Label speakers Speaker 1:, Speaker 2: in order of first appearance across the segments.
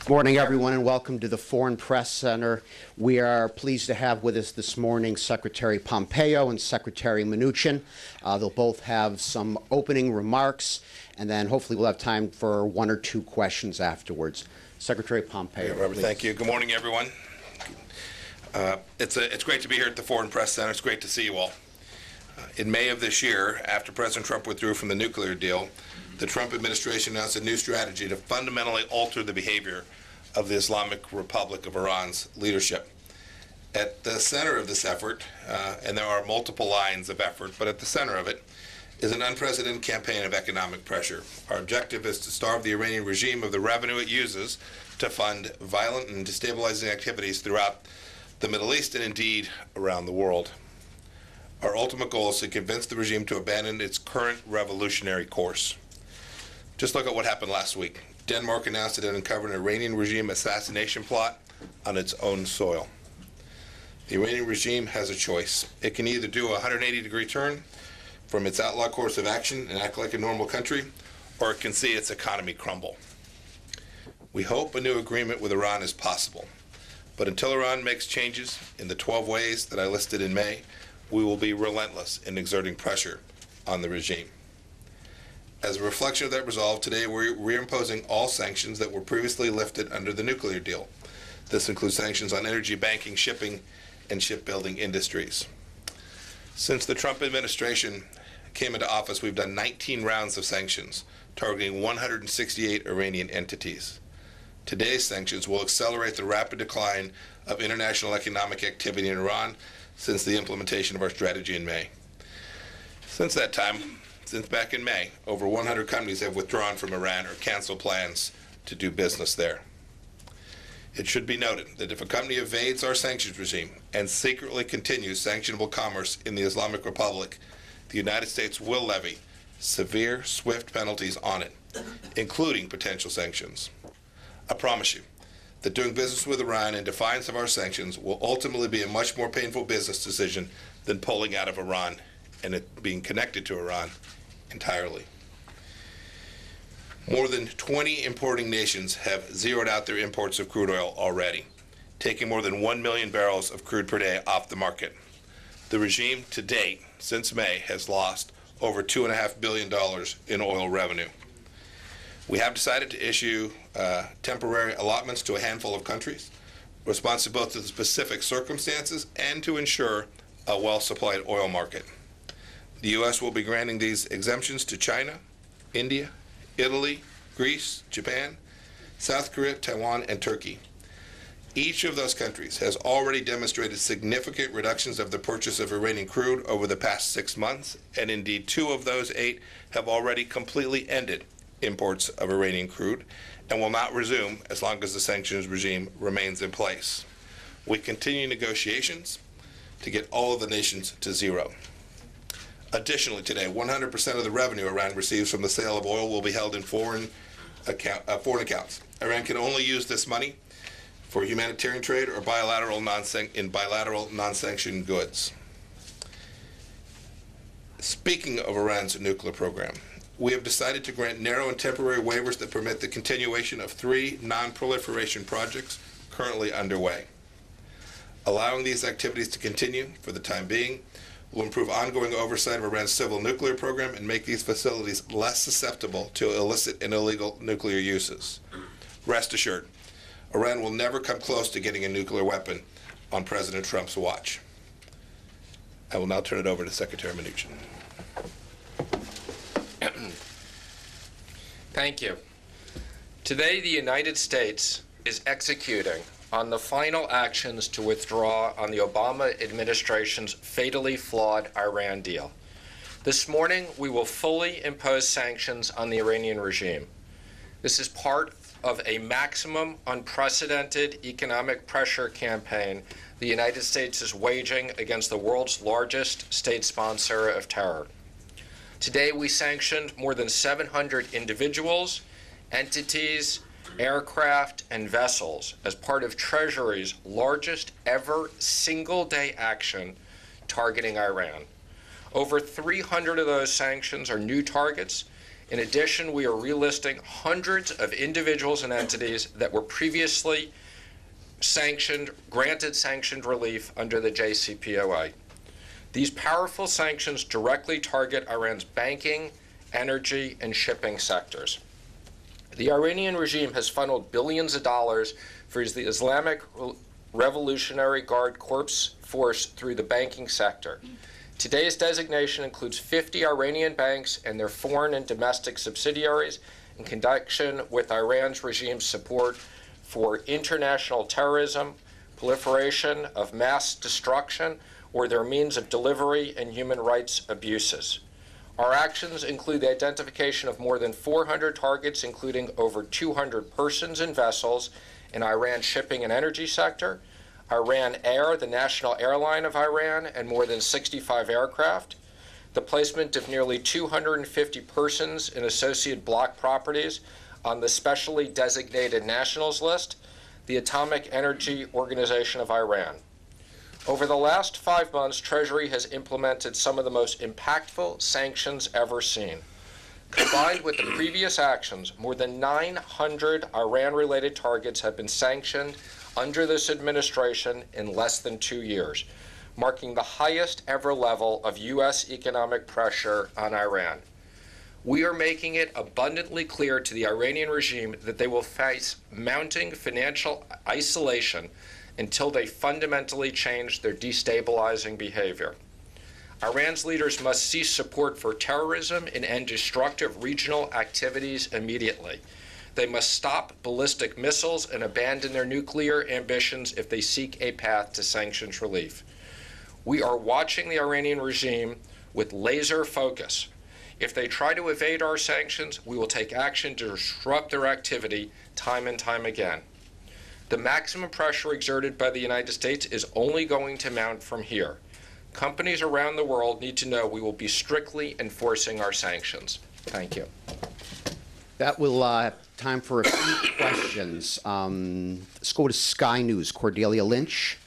Speaker 1: Morning, everyone, and welcome to the Foreign Press Center. We are pleased to have with us this morning Secretary Pompeo and Secretary Mnuchin. They'll both have some opening remarks, and then hopefully we'll have time for one or two questions afterwards. Secretary Pompeo.
Speaker 2: Yeah, Robert, thank you. Good morning, everyone. It's great to be here at the Foreign Press Center. It's great to see you all. In May of this year, after President Trump withdrew from the nuclear deal, the Trump administration announced a new strategy to fundamentally alter the behavior of the Islamic Republic of Iran's leadership. At the center of this effort, and there are multiple lines of effort, but at the center of it is an unprecedented campaign of economic pressure. Our objective is to starve the Iranian regime of the revenue it uses to fund violent and destabilizing activities throughout the Middle East and indeed around the world. Our ultimate goal is to convince the regime to abandon its current revolutionary course. Just look at what happened last week. Denmark announced it had uncovered an Iranian regime assassination plot on its own soil. The Iranian regime has a choice. It can either do a 180-degree turn from its outlaw course of action and act like a normal country, or it can see its economy crumble. We hope a new agreement with Iran is possible, but until Iran makes changes in the 12 ways that I listed in May, we will be relentless in exerting pressure on the regime. As a reflection of that resolve, today we're reimposing all sanctions that were previously lifted under the nuclear deal. This includes sanctions on energy, banking, shipping, and shipbuilding industries. Since the Trump administration came into office, we've done 19 rounds of sanctions, targeting 168 Iranian entities. Today's sanctions will accelerate the rapid decline of international economic activity in Iran since the implementation of our strategy in May. Since that time, since back in May, over 100 companies have withdrawn from Iran or canceled plans to do business there. It should be noted that if a company evades our sanctions regime and secretly continues sanctionable commerce in the Islamic Republic, the United States will levy severe, swift penalties on it, including potential sanctions. I promise you that doing business with Iran in defiance of our sanctions will ultimately be a much more painful business decision than pulling out of Iran and it being connected to Iran entirely. More than 20 importing nations have zeroed out their imports of crude oil already, taking more than 1 million barrels of crude per day off the market. The regime to date, since May, has lost over $2.5 billion in oil revenue. We have decided to issue temporary allotments to a handful of countries, responsive both to the specific circumstances and to ensure a well-supplied oil market. The U.S. will be granting these exemptions to China, India, Italy, Greece, Japan, South Korea, Taiwan, and Turkey. Each of those countries has already demonstrated significant reductions of the purchase of Iranian crude over the past 6 months, and indeed 2 of those 8 have already completely ended imports of Iranian crude and will not resume as long as the sanctions regime remains in place. We continue negotiations to get all of the nations to zero. Additionally, today, 100% of the revenue Iran receives from the sale of oil will be held in foreign accounts. Iran can only use this money for humanitarian trade or bilateral non-sanctioned goods. Speaking of Iran's nuclear program, we have decided to grant narrow and temporary waivers that permit the continuation of 3 non-proliferation projects currently underway. Allowing these activities to continue for the time being will improve ongoing oversight of Iran's civil nuclear program and make these facilities less susceptible to illicit and illegal nuclear uses. Rest assured, Iran will never come close to getting a nuclear weapon on President Trump's watch. I will now turn it over to Secretary Mnuchin.
Speaker 3: Thank you. Today, the United States is executing on the final actions to withdraw on the Obama administration's fatally flawed Iran deal. This morning, we will fully impose sanctions on the Iranian regime. This is part of a maximum unprecedented economic pressure campaign the United States is waging against the world's largest state sponsor of terror. Today, we sanctioned more than 700 individuals, entities, aircraft, and vessels as part of Treasury's largest ever single-day action targeting Iran. Over 300 of those sanctions are new targets, In addition, we are relisting hundreds of individuals and entities that were previously granted sanctioned relief under the JCPOA. These powerful sanctions directly target Iran's banking, energy, and shipping sectors. The Iranian regime has funneled billions of dollars for the Islamic Revolutionary Guard Corps force through the banking sector. Today's designation includes 50 Iranian banks and their foreign and domestic subsidiaries in connection with Iran's regime's support for international terrorism, proliferation of mass destruction, or their means of delivery and human rights abuses. Our actions include the identification of more than 400 targets, including over 200 persons and vessels in Iran's shipping and energy sector, Iran Air, the national airline of Iran, and more than 65 aircraft, the placement of nearly 250 persons in associated block properties on the specially designated nationals list, the Atomic Energy Organization of Iran. Over the last 5 months, Treasury has implemented some of the most impactful sanctions ever seen. Combined with the previous actions, more than 900 Iran-related targets have been sanctioned under this administration in less than 2 years, marking the highest ever level of U.S. economic pressure on Iran. We are making it abundantly clear to the Iranian regime that they will face mounting financial isolation until they fundamentally change their destabilizing behavior. Iran's leaders must cease support for terrorism and end destructive regional activities immediately. They must stop ballistic missiles and abandon their nuclear ambitions if they seek a path to sanctions relief. We are watching the Iranian regime with laser focus. If they try to evade our sanctions, we will take action to disrupt their activity time and time again. The maximum pressure exerted by the United States is only going to mount from here. Companies around the world need to know we will be strictly enforcing our sanctions. Thank you.
Speaker 1: That will have time for a few questions. Let's go to Sky News. Cordelia Lynch.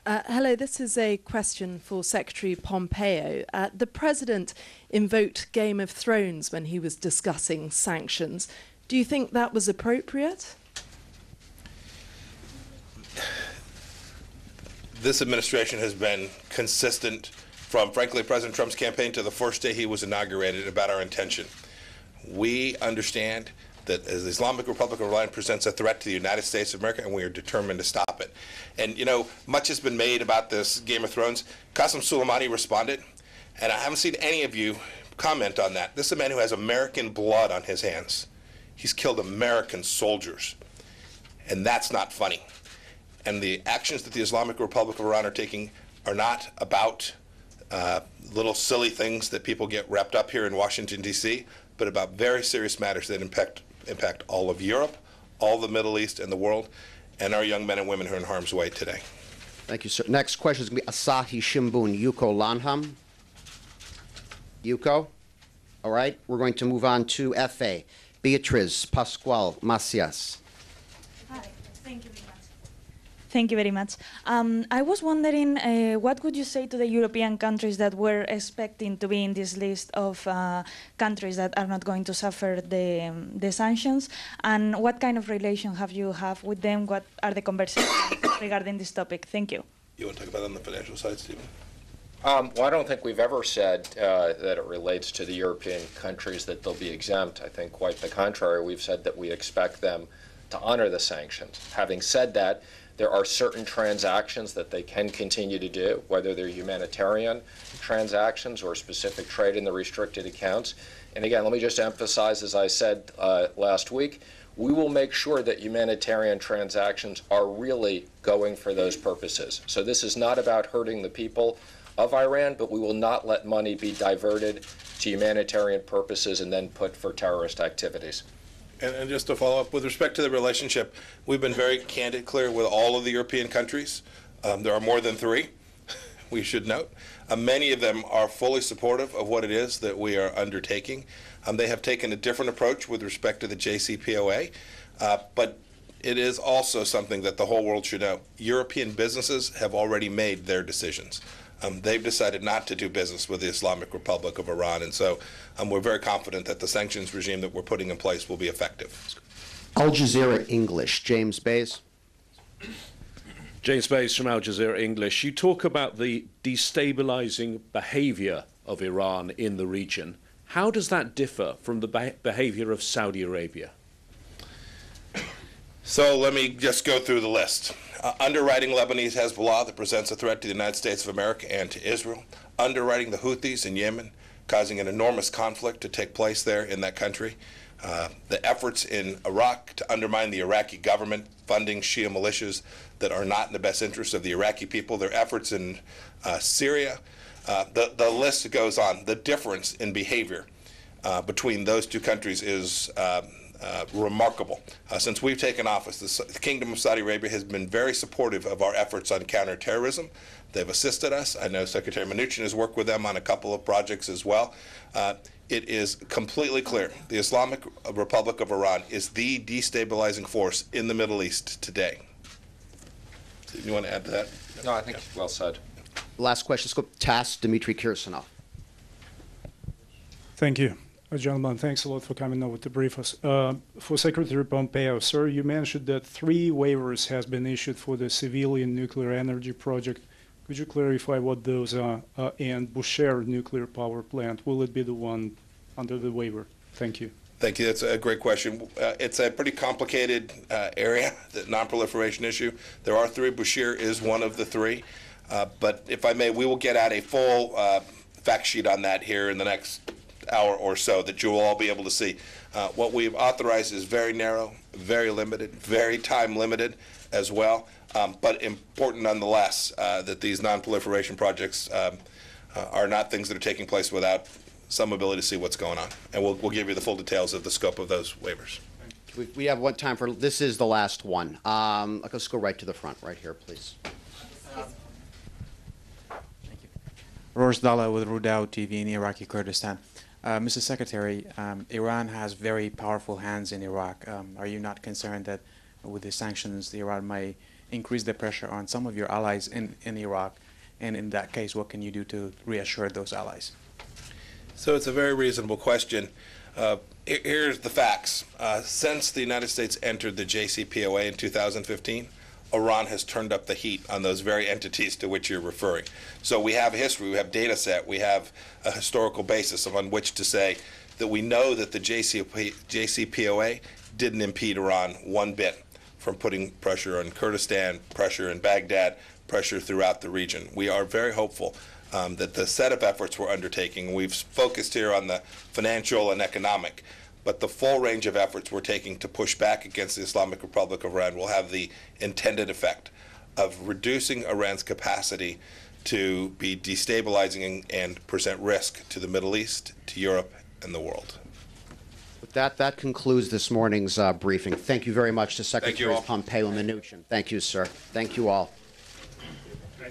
Speaker 4: Hello, this is a question for Secretary Pompeo. The President invoked Game of Thrones when he was discussing sanctions. Do you think that was appropriate?
Speaker 2: This administration has been consistent from, frankly, President Trump's campaign to the first day he was inaugurated about our intention. We understand that as the Islamic Republic of Iran presents a threat to the United States of America, and we are determined to stop it. And, you know, much has been made about this Game of Thrones. Qasem Soleimani responded, and I haven't seen any of you comment on that. This is a man who has American blood on his hands. He's killed American soldiers, and that's not funny. And the actions that the Islamic Republic of Iran are taking are not about little silly things that people get wrapped up here in Washington, D.C., but about very serious matters that impact all of Europe, all the Middle East and the world, and our young men and women who are in harm's way today.
Speaker 1: Thank you, sir. Next question is going to be Asahi Shimbun, Yuko Lanham. Yuko? All right. We're going to move on to FA. Beatriz Pascual Macias.
Speaker 5: Hi. Thank you very much. Thank you very much. I was wondering, what would you say to the European countries that were expecting to be in this list of countries that are not going to suffer the sanctions? And what kind of relation have you with them? What are the conversations regarding this topic? Thank you.
Speaker 2: You want to talk about it on the financial side, Stephen?
Speaker 3: Well, I don't think we've ever said that it relates to the European countries that they'll be exempt. I think quite the contrary. We've said that we expect them to honor the sanctions. Having said that, there are certain transactions that they can continue to do, whether they're humanitarian transactions or specific trade in the restricted accounts. And again, let me just emphasize, as I said last week, we will make sure that humanitarian transactions are really going for those purposes. So this is not about hurting the people of Iran, but we will not let money be diverted to humanitarian purposes and then put for terrorist activities.
Speaker 2: And just to follow up, with respect to the relationship, we've been very candid, clear with all of the European countries. There are more than 3, we should note. Many of them are fully supportive of what it is that we are undertaking. They have taken a different approach with respect to the JCPOA, but it is also something that the whole world should know. European businesses have already made their decisions. they've decided not to do business with the Islamic Republic of Iran. And so we're very confident that the sanctions regime that we're putting in place will be effective.
Speaker 1: Al Jazeera English, James Bays.
Speaker 6: James Bays from Al Jazeera English. You talk about the destabilizing behavior of Iran in the region. How does that differ from the behavior of Saudi Arabia?
Speaker 2: So let me just go through the list. Underwriting Lebanese Hezbollah that presents a threat to the United States of America and to Israel. Underwriting the Houthis in Yemen, causing an enormous conflict to take place there in that country. The efforts in Iraq to undermine the Iraqi government, funding Shia militias that are not in the best interest of the Iraqi people. Their efforts in Syria. The list goes on. The difference in behavior between those two countries is remarkable. Since we've taken office, the Kingdom of Saudi Arabia has been very supportive of our efforts on counterterrorism. They've assisted us. I know Secretary Mnuchin has worked with them on a couple of projects as well. It is completely clear the Islamic Republic of Iran is the destabilizing force in the Middle East today. So you want to add to that?
Speaker 3: No, I think well said.
Speaker 1: Last question, let's go TASS, Dmitry Kirsanov.
Speaker 7: Thank you. Gentlemen, thanks a lot for coming over to brief us. For Secretary Pompeo, sir, you mentioned that 3 waivers has been issued for the civilian nuclear energy project. Could you clarify what those are? And Bushehr nuclear power plant, will it be the one under the waiver? Thank you.
Speaker 2: Thank you. That's a great question. It's a pretty complicated area, the non-proliferation issue. There are 3. Bushehr is one of the 3. But if I may, we will get out a full fact sheet on that here in the next hour or so that you will all be able to see. What we've authorized is very narrow, very limited, very time limited as well, but important nonetheless that these non-proliferation projects are not things that are taking place without some ability to see what's going on. And we'll give you the full details of the scope of those waivers.
Speaker 1: We have one time for, this is the last one. Let's go right to the front, right here, please.
Speaker 8: Rosh Dalla with Rudaw TV in Iraqi Kurdistan. Mr. Secretary, Iran has very powerful hands in Iraq. Are you not concerned that with the sanctions, Iran might increase the pressure on some of your allies in Iraq? And in that case, what can you do to reassure those allies?
Speaker 2: So it's a very reasonable question. Here's the facts. Since the United States entered the JCPOA in 2015, Iran has turned up the heat on those very entities to which you're referring. So we have history, we have data set, we have a historical basis on which to say that we know that the JCPOA didn't impede Iran one bit from putting pressure on Kurdistan, pressure in Baghdad, pressure throughout the region. We are very hopeful that the set of efforts we're undertaking, we've focused here on the financial and economic, but the full range of efforts we're taking to push back against the Islamic Republic of Iran will have the intended effect of reducing Iran's capacity to be destabilizing and present risk to the Middle East, to Europe, and the world.
Speaker 1: With that, that concludes this morning's briefing. Thank you very much to Secretaries Pompeo and Mnuchin. Thank you, sir. Thank you all.